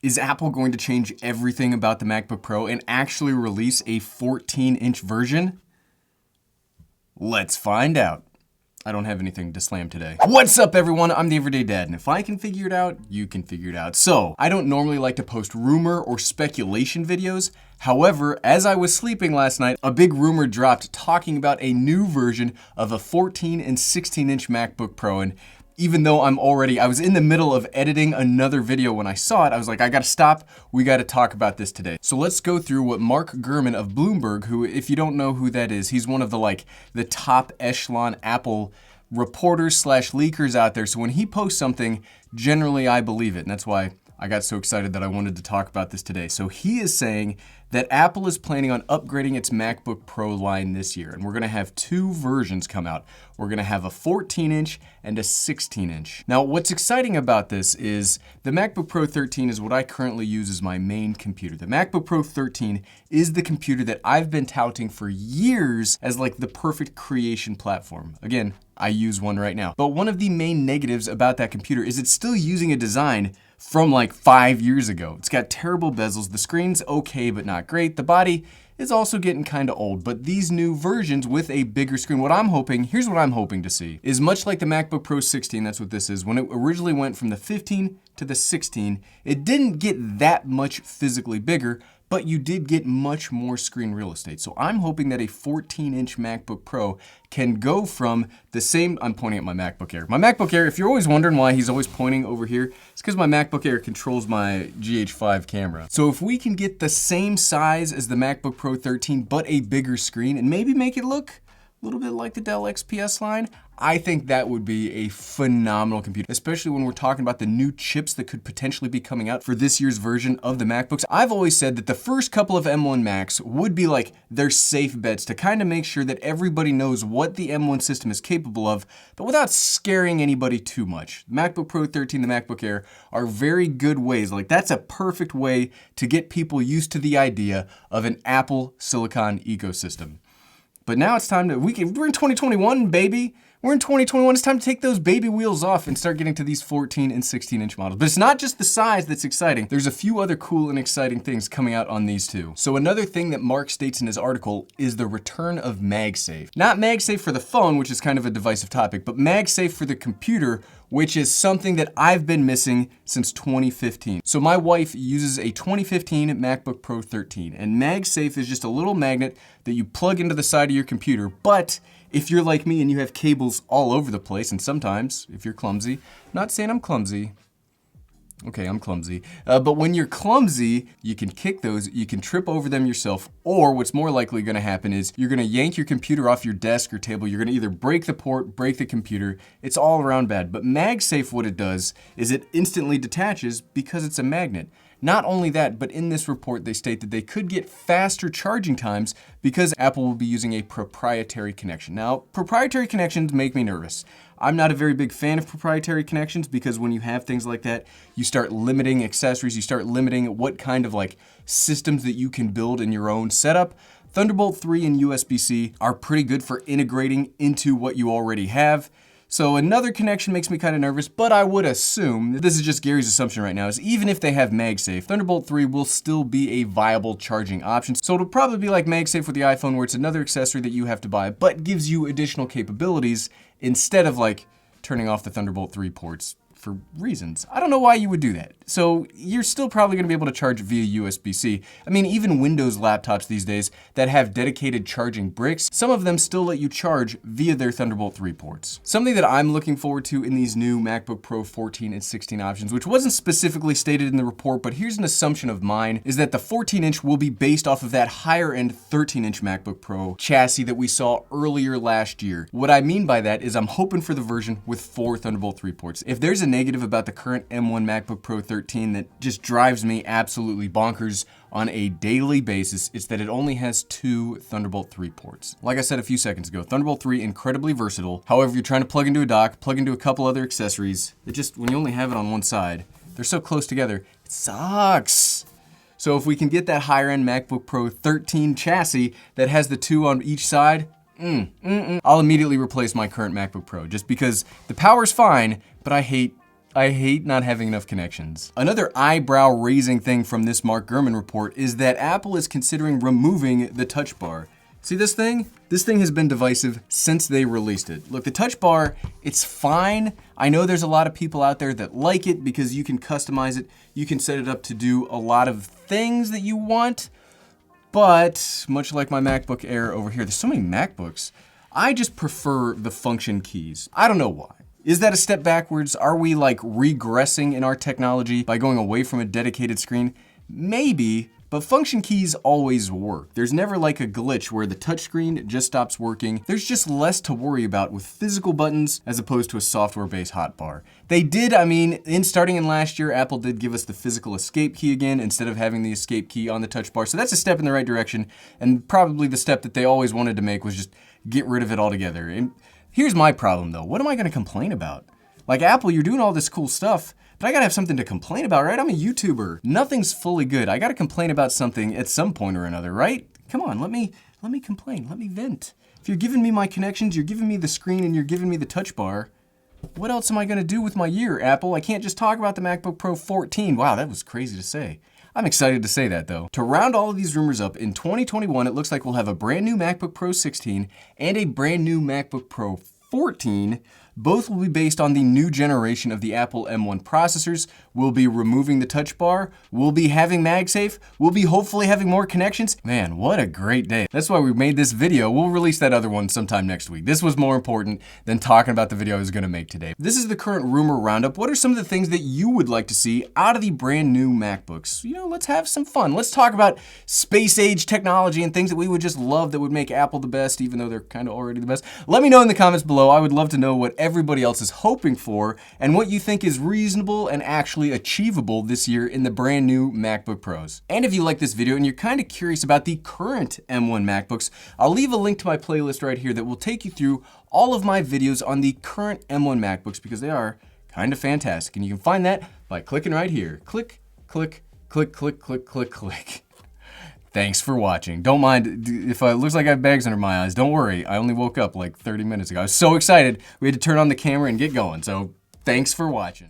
Is Apple going to change everything about the MacBook Pro and actually release a 14-inch version? Let's find out. I don't have anything to slam today. What's up, everyone? I'm the Everyday Dad, and if I can figure it out, you can figure it out. So, I don't normally like to post rumor or speculation videos. However, as I was sleeping last night, a big rumor dropped talking about a new version of a 14 and 16-inch MacBook Pro, and even though I was in the middle of editing another video when I saw it, I was like, I gotta stop, we gotta talk about this today. So let's go through what Mark Gurman of Bloomberg, who, if you don't know who that is, he's one of the top echelon Apple reporters slash leakers out there. So when he posts something, generally I believe it, and that's why I got so excited that I wanted to talk about this today. So he is saying that Apple is planning on upgrading its MacBook Pro line this year, and we're gonna have two versions come out. We're gonna have a 14-inch and a 16-inch. Now, what's exciting about this is the MacBook Pro 13 is what I currently use as my main computer. The MacBook Pro 13 is the computer that I've been touting for years as like the perfect creation platform. Again, I use one right now. But one of the main negatives about that computer is it's still using a design from like 5 years ago. It's got terrible bezels. The screen's okay, but not great. The body is also getting kind of old, but these new versions with a bigger screen, here's what I'm hoping to see, is much like the MacBook Pro 16, that's what this is. When it originally went from the 15 to the 16, it didn't get that much physically bigger, but you did get much more screen real estate. So I'm hoping that a 14-inch MacBook Pro can go from the same, I'm pointing at my MacBook Air. My MacBook Air, if you're always wondering why he's always pointing over here, it's because my MacBook Air controls my GH5 camera. So if we can get the same size as the MacBook Pro 13, but a bigger screen, and maybe make it look a little bit like the Dell XPS line, I think that would be a phenomenal computer, especially when we're talking about the new chips that could potentially be coming out for this year's version of the MacBooks. I've always said that the first couple of M1Max would be like their safe bets to kind of make sure that everybody knows what the M1 system is capable of, but without scaring anybody too much. The MacBook Pro 13, the MacBook Air are very good ways. Like, that's a perfect way to get people used to the idea of an Apple Silicon ecosystem. But now it's time to, we're in 2021, baby. We're in 2021, it's time to take those baby wheels off and start getting to these 14 and 16-inch models. But it's not just the size that's exciting. There's a few other cool and exciting things coming out on these two. So another thing that Mark states in his article is the return of MagSafe. Not MagSafe for the phone, which is kind of a divisive topic, but MagSafe for the computer, which is something that I've been missing since 2015. So my wife uses a 2015 MacBook Pro 13, and MagSafe is just a little magnet that you plug into the side of your computer, but if you're like me and you have cables all over the place, and sometimes, if you're clumsy, not saying I'm clumsy, okay, I'm clumsy, but when you're clumsy, you can kick those, you can trip over them yourself, or what's more likely gonna happen is you're gonna yank your computer off your desk or table, you're gonna either break the port, break the computer, it's all around bad. But MagSafe, what it does is it instantly detaches because it's a magnet. Not only that, but in this report, they state that they could get faster charging times because Apple will be using a proprietary connection. Now, proprietary connections make me nervous. I'm not a very big fan of proprietary connections because when you have things like that, you start limiting accessories, you start limiting what kind of like systems that you can build in your own setup. Thunderbolt 3 and USB-C are pretty good for integrating into what you already have. So another connection makes me kind of nervous, but I would assume, this is just Gary's assumption right now, is even if they have MagSafe, Thunderbolt 3 will still be a viable charging option. So it'll probably be like MagSafe with the iPhone, where it's another accessory that you have to buy, but gives you additional capabilities instead of like turning off the Thunderbolt 3 ports for reasons. I don't know why you would do that. So you're still probably gonna be able to charge via USB-C. I mean, even Windows laptops these days that have dedicated charging bricks, some of them still let you charge via their Thunderbolt 3 ports. Something that I'm looking forward to in these new MacBook Pro 14 and 16 options, which wasn't specifically stated in the report, but here's an assumption of mine, is that the 14-inch will be based off of that higher-end 13-inch MacBook Pro chassis that we saw earlier last year. What I mean by that is I'm hoping for the version with 4 Thunderbolt 3 ports. If there's a negative about the current M1 MacBook Pro 13 that just drives me absolutely bonkers on a daily basis, it's that it only has 2 Thunderbolt 3 ports. Like I said a few seconds ago, Thunderbolt 3 incredibly versatile. However, you're trying to plug into a dock, plug into a couple other accessories, it just, when you only have it on one side, they're so close together, it sucks. So if we can get that higher end MacBook Pro 13 chassis that has the 2 on each side, I'll immediately replace my current MacBook Pro just because the power's fine, but I hate I hate not having enough connections. Another eyebrow-raising thing from this Mark Gurman report is that Apple is considering removing the touch bar. See this thing? This thing has been divisive since they released it. Look, the touch bar, it's fine. I know there's a lot of people out there that like it because you can customize it. You can set it up to do a lot of things that you want. But much like my MacBook Air over here, there's so many MacBooks, I just prefer the function keys. I don't know why. Is that a step backwards? Are we like regressing in our technology by going away from a dedicated screen? Maybe, but function keys always work. There's never like a glitch where the touchscreen just stops working. There's just less to worry about with physical buttons as opposed to a software-based hotbar. They did, starting in last year, Apple did give us the physical escape key again instead of having the escape key on the touch bar. So that's a step in the right direction, and probably the step that they always wanted to make was just get rid of it altogether. And here's my problem though. What am I gonna complain about? Like, Apple, you're doing all this cool stuff, but I gotta have something to complain about, right? I'm a YouTuber. Nothing's fully good. I gotta complain about something at some point or another, right? Come on, let me complain, let me vent. If you're giving me my connections, you're giving me the screen, and you're giving me the touch bar, what else am I gonna do with my year, Apple? I can't just talk about the MacBook Pro 14. Wow, that was crazy to say. I'm excited to say that though. To round all of these rumors up, in 2021, it looks like we'll have a brand new MacBook Pro 16 and a brand new MacBook Pro 14. Both will be based on the new generation of the Apple M1 processors. We'll be removing the touch bar. We'll be having MagSafe. We'll be hopefully having more connections. Man, what a great day. That's why we made this video. We'll release that other one sometime next week. This was more important than talking about the video I was gonna make today. This is the current rumor roundup. What are some of the things that you would like to see out of the brand new MacBooks? You know, let's have some fun. Let's talk about space age technology and things that we would just love that would make Apple the best, even though they're kind of already the best. Let me know in the comments below. I would love to know what everybody else is hoping for and what you think is reasonable and actually achievable this year in the brand new MacBook Pros. And if you like this video and you're kind of curious about the current M1 MacBooks, I'll leave a link to my playlist right here that will take you through all of my videos on the current M1 MacBooks because they are kind of fantastic. And you can find that by clicking right here. Click, click, click, click, click, click, click. Thanks for watching. Don't mind if it looks like I have bags under my eyes. Don't worry, I only woke up like 30 minutes ago. I was so excited, we had to turn on the camera and get going. So thanks for watching.